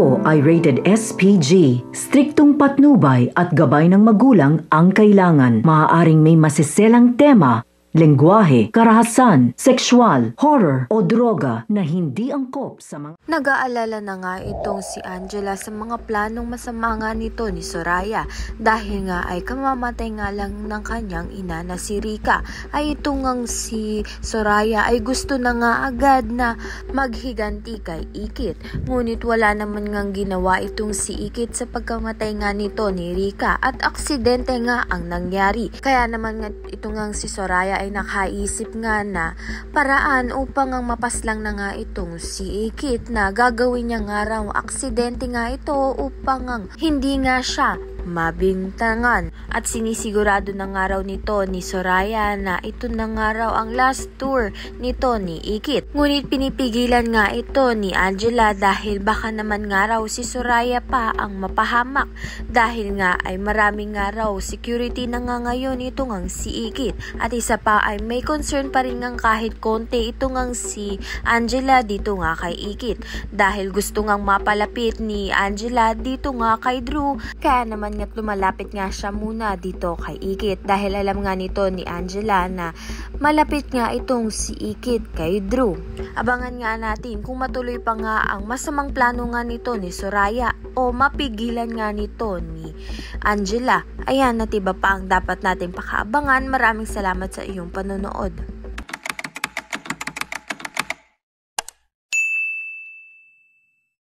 Ito ay rated SPG. Striktong patnubay at gabay ng magulang ang kailangan. Maaaring may masiselang tema, lengguwahe, karahasan, sexual, horror o droga na hindi angkop sa mga... Nag-aalala na nga itong si Angela sa mga planong masama nga nito ni Soraya dahil nga ay kamamatay nga lang ng kanyang ina na si Rika. Ay ito ngang si Soraya ay gusto na nga agad na maghiganti kay Ikit. Ngunit wala naman ngang ginawa itong si Ikit sa pagkamatay nga nito ni Rika at aksidente nga ang nangyari. Kaya naman nga ito ngang si Soraya ay nakaisip nga na paraan upang ang mapaslang na nga itong si Ikit na gagawin niya nga raw aksidente nga ito upang ang hindi nga siya mabintangan. At sinisigurado na nga raw nito ni Soraya na ito na nga raw ang last tour nito ni Ikit. Ngunit pinipigilan nga ito ni Angela dahil baka naman nga raw si Soraya pa ang mapahamak dahil nga ay maraming nga raw security na nga ngayon ito ngang si Ikit. At isa pa ay may concern pa rin nga kahit konti ito ngang si Angela dito nga kay Ikit dahil gusto ngang mapalapit ni Angela dito nga kay Drew. Kaya naman nga't lumalapit nga siya muna dito kay Ikit dahil alam nga nito ni Angela na malapit nga itong si Ikit kay Drew. Abangan nga natin kung matuloy pa nga ang masamang plano nga nito ni Soraya o mapigilan nga nito ni Angela. Ayan, at iba pa ang dapat natin pakaabangan. Maraming salamat sa iyong panonood.